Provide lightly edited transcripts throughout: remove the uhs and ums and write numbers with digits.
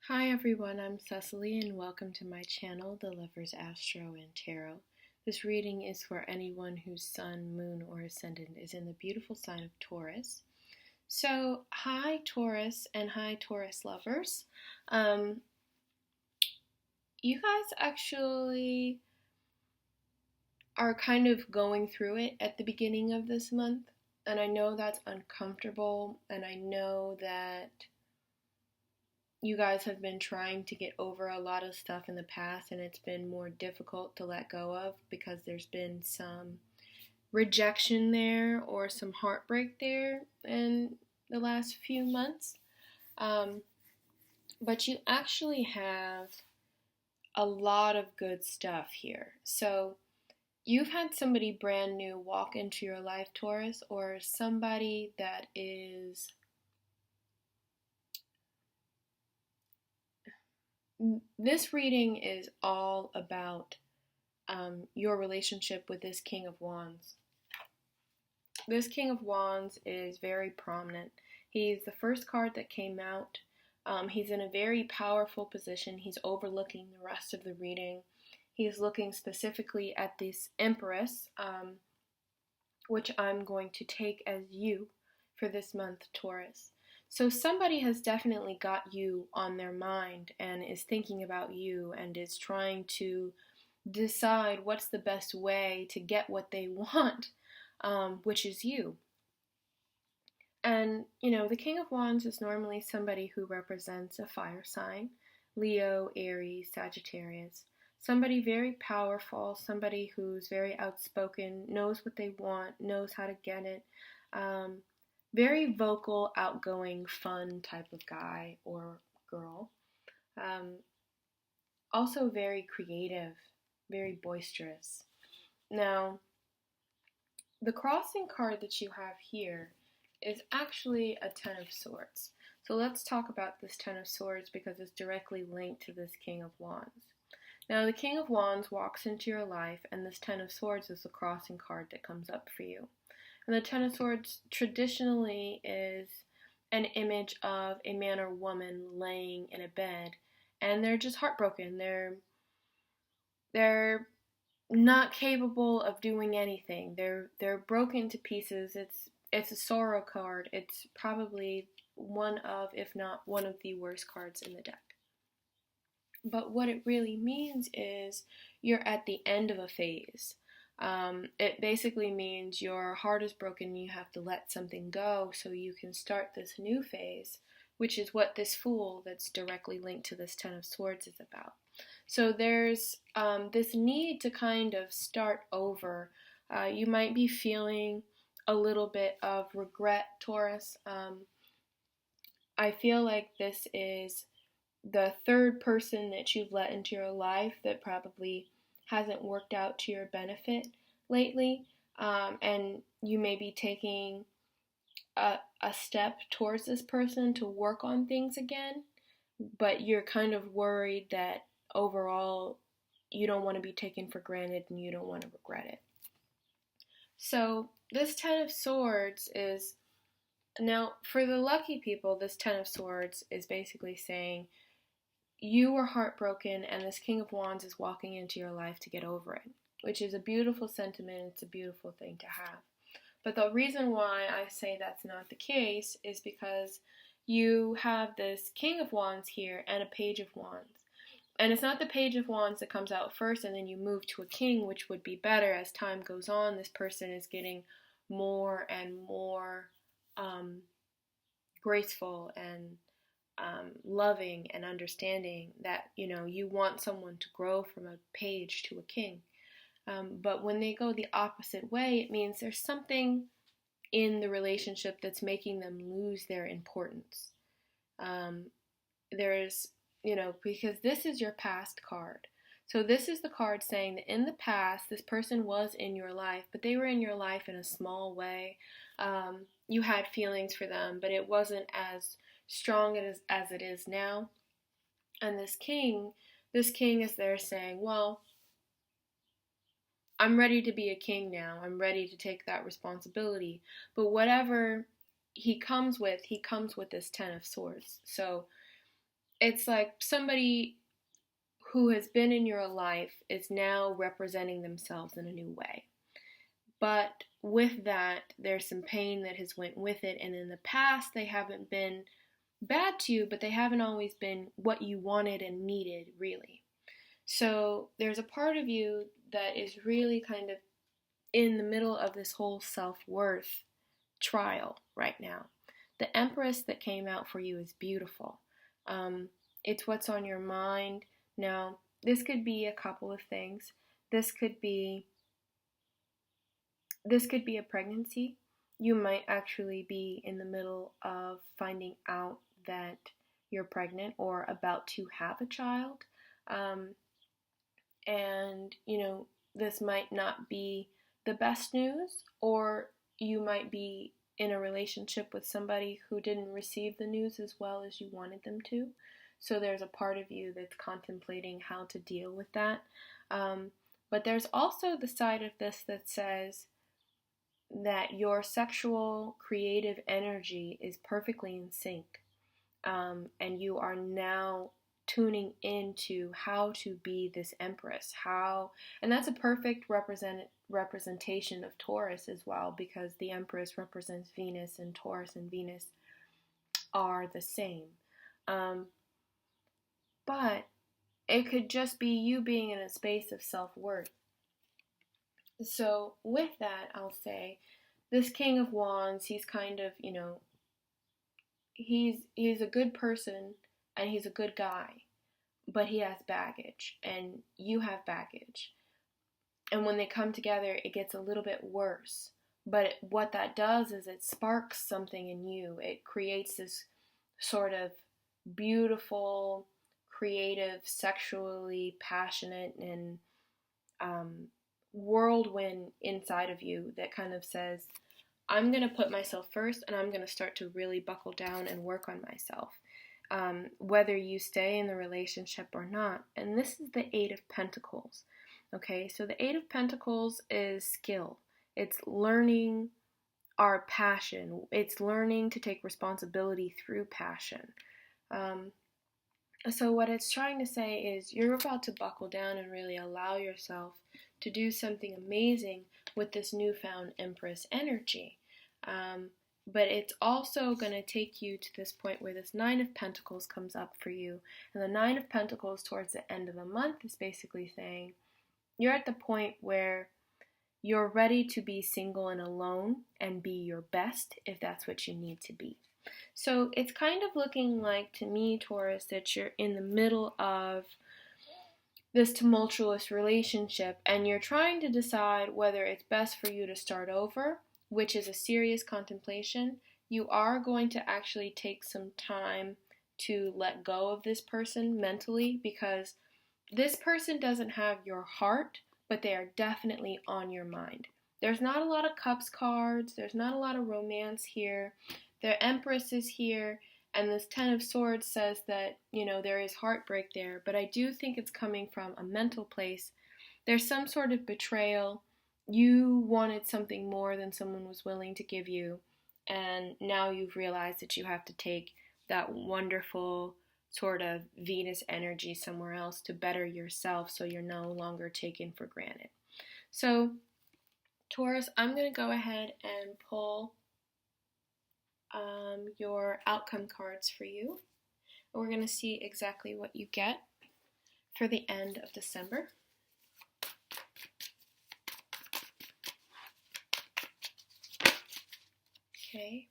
Hi everyone, I'm Cecily and welcome to my channel, The Lover's Astro and Tarot. This reading is for anyone whose sun, moon, or ascendant is in the beautiful sign of Taurus. So, hi Taurus and hi Taurus lovers. You guys actually are kind of going through it at the beginning of this month, and I know that's uncomfortable, and I know that you guys have been trying to get over a lot of stuff in the past and it's been more difficult to let go of because there's been some rejection there or some heartbreak there in the last few months. But you actually have a lot of good stuff here. So you've had somebody brand new walk into your life, Taurus, or somebody that is this reading is all about your relationship with this King of Wands. This King of Wands is very prominent. He's the first card that came out. He's in a very powerful position. He's overlooking the rest of the reading. He's looking specifically at this Empress, which I'm going to take as you for this month, Taurus. So somebody has definitely got you on their mind and is thinking about you and is trying to decide what's the best way to get what they want, which is you. And, the King of Wands is normally somebody who represents a fire sign, Leo, Aries, Sagittarius. Somebody very powerful, somebody who's very outspoken, knows what they want, knows how to get it. Very vocal, outgoing, fun type of guy or girl. Also very creative, very boisterous. Now, the crossing card that you have here is actually a Ten of Swords. So let's talk about this Ten of Swords because it's directly linked to this King of Wands. Now, the King of Wands walks into your life, and this Ten of Swords is the crossing card that comes up for you. And the Ten of Swords traditionally is an image of a man or woman laying in a bed, and they're just heartbroken. They're not capable of doing anything. They're broken to pieces. It's a sorrow card. It's probably one of, if not one of the worst cards in the deck. But what it really means is you're at the end of a phase. It basically means your heart is broken and you have to let something go so you can start this new phase, which is what this Fool that's directly linked to this Ten of Swords is about. So there's this need to kind of start over. You might be feeling a little bit of regret, Taurus. I feel like this is the third person that you've let into your life that probably hasn't worked out to your benefit lately, and you may be taking a step towards this person to work on things again, but you're kind of worried that overall you don't want to be taken for granted and you don't want to regret it. So this Ten of Swords is, now for the lucky people, this Ten of Swords is basically saying you were heartbroken and this King of Wands is walking into your life to get over it, which is a beautiful sentiment. It's a beautiful thing to have. But the reason why I say that's not the case is because you have this King of Wands here and a Page of Wands. And it's not the Page of Wands that comes out first and then you move to a King, which would be better. As time goes on, this person is getting more and more graceful and loving and understanding that, you want someone to grow from a page to a king. But when they go the opposite way, it means there's something in the relationship that's making them lose their importance. There's, because this is your past card. So this is the card saying that in the past, this person was in your life, but they were in your life in a small way. You had feelings for them, but it wasn't as strong as it is now. And this king is there saying, well, I'm ready to be a king now. I'm ready to take that responsibility. But whatever he comes with this Ten of Swords. So it's like somebody who has been in your life is now representing themselves in a new way. But with that, there's some pain that has went with it, and in the past they haven't been bad to you, but they haven't always been what you wanted and needed, really. So there's a part of you that is really kind of in the middle of this whole self-worth trial right now. The Empress that came out for you is beautiful. It's what's on your mind. Now, this could be a couple of things. This could be a pregnancy. You might actually be in the middle of finding out that you're pregnant or about to have a child. Um, and, this might not be the best news, or you might be in a relationship with somebody who didn't receive the news as well as you wanted them to. So there's a part of you that's contemplating how to deal with that. But there's also the side of this that says that your sexual creative energy is perfectly in sync, and you are now tuning into how to be this empress, and that's a perfect representation of Taurus as well, because the empress represents Venus, and Taurus and Venus are the same. But it could just be you being in a space of self-worth. So with that, I'll say this King of Wands, he's kind of, he's a good person and he's a good guy, but he has baggage and you have baggage. And when they come together, it gets a little bit worse. But what that does is it sparks something in you. It creates this sort of beautiful, creative, sexually passionate, and whirlwind inside of you that kind of says, I'm going to put myself first and I'm going to start to really buckle down and work on myself, whether you stay in the relationship or not. And this is the Eight of Pentacles. Okay, so the Eight of Pentacles is skill. It's learning our passion. It's learning to take responsibility through passion. So what it's trying to say is you're about to buckle down and really allow yourself to do something amazing with this newfound Empress energy. But it's also going to take you to this point where this Nine of Pentacles comes up for you. And the Nine of Pentacles towards the end of the month is basically saying you're at the point where you're ready to be single and alone and be your best if that's what you need to be. So it's kind of looking like, to me, Taurus, that you're in the middle of this tumultuous relationship and you're trying to decide whether it's best for you to start over, which is a serious contemplation. You are going to actually take some time to let go of this person mentally, because this person doesn't have your heart, but they are definitely on your mind. There's not a lot of cups cards. There's not a lot of romance here. The Empress is here, and this Ten of Swords says that, there is heartbreak there, but I do think it's coming from a mental place. There's some sort of betrayal. You wanted something more than someone was willing to give you, and now you've realized that you have to take that wonderful sort of Venus energy somewhere else to better yourself, so you're no longer taken for granted. So, Taurus, I'm going to go ahead and pull your outcome cards for you. We're going to see exactly what you get for the end of December. Okay,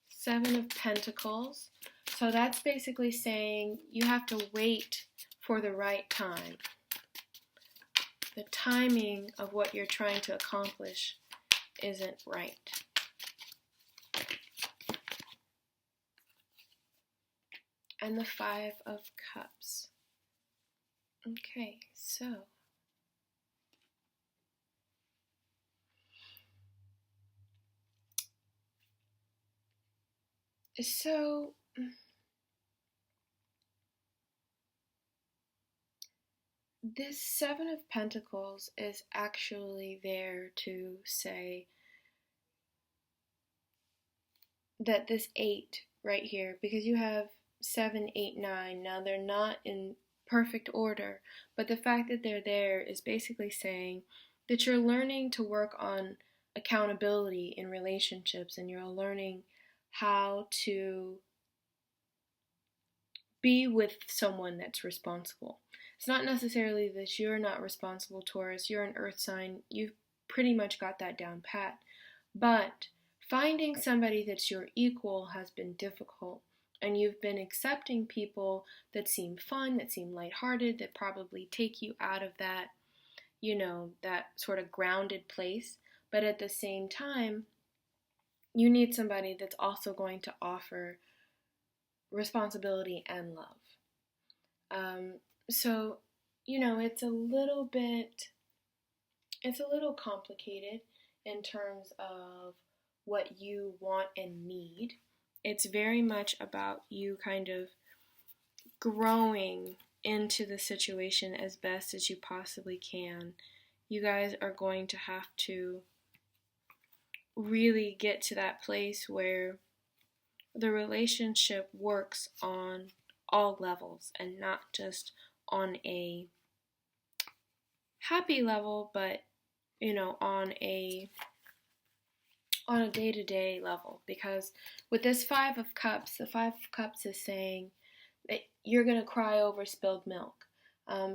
Seven of Pentacles. So that's basically saying you have to wait for the right time. The timing of what you're trying to accomplish isn't right. And the Five of Cups. Okay, so this Seven of Pentacles is actually there to say that this Eight right here, because you have 7, 8, 9. Now they're not in perfect order, but the fact that they're there is basically saying that you're learning to work on accountability in relationships, and you're learning how to be with someone that's responsible. It's not necessarily that you're not responsible, Taurus. You're an earth sign. You've pretty much got that down pat. But finding somebody that's your equal has been difficult. And you've been accepting people that seem fun, that seem lighthearted, that probably take you out of that, that sort of grounded place. But at the same time, you need somebody that's also going to offer responsibility and love. Um, so, it's a little complicated in terms of what you want and need. It's very much about you kind of growing into the situation as best as you possibly can. You guys are going to have to really get to that place where the relationship works on all levels and not just on a happy level, but on a day-to-day level. Because with this 5 of Cups, the 5 of Cups is saying that you're gonna cry over spilled milk.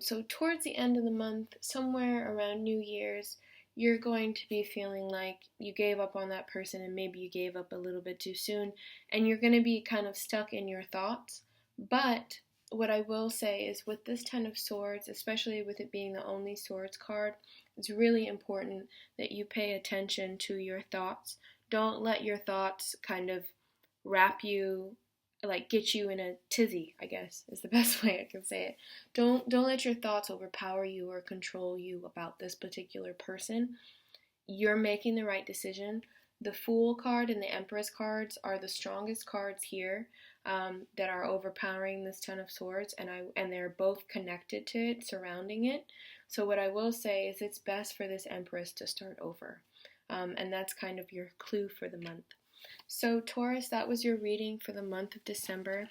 So towards the end of the month, somewhere around New Year's, you're going to be feeling like you gave up on that person, and maybe you gave up a little bit too soon, and you're going to be kind of stuck in your thoughts. But what I will say is, with this 10 of Swords, especially with it being the only Swords card, it's really important that you pay attention to your thoughts. Don't let your thoughts kind of wrap you, like get you in a tizzy, I guess is the best way I can say it. Don't let your thoughts overpower you or control you about this particular person. You're making the right decision. The Fool card and the Empress cards are the strongest cards here, that are overpowering this 10 of Swords, and they're both connected to it, surrounding it. So what I will say is it's best for this Empress to start over, and that's kind of your clue for the month. So Taurus, that was your reading for the month of December.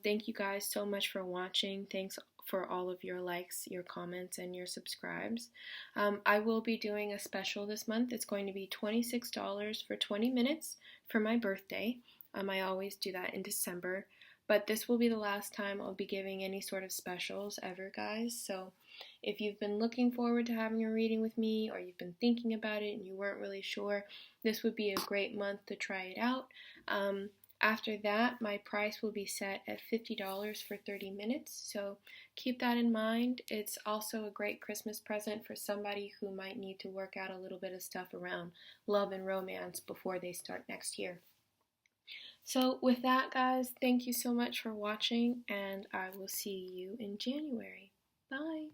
Thank you guys so much for watching. Thanks for all of your likes, your comments, and your subscribes. I will be doing a special this month. It's going to be $26 for 20 minutes for my birthday. I always do that in December, but this will be the last time I'll be giving any sort of specials ever, guys. So if you've been looking forward to having a reading with me, or you've been thinking about it and you weren't really sure, this would be a great month to try it out. After that, my price will be set at $50 for 30 minutes, so keep that in mind. It's also a great Christmas present for somebody who might need to work out a little bit of stuff around love and romance before they start next year. So with that, guys, thank you so much for watching, and I will see you in January. Bye!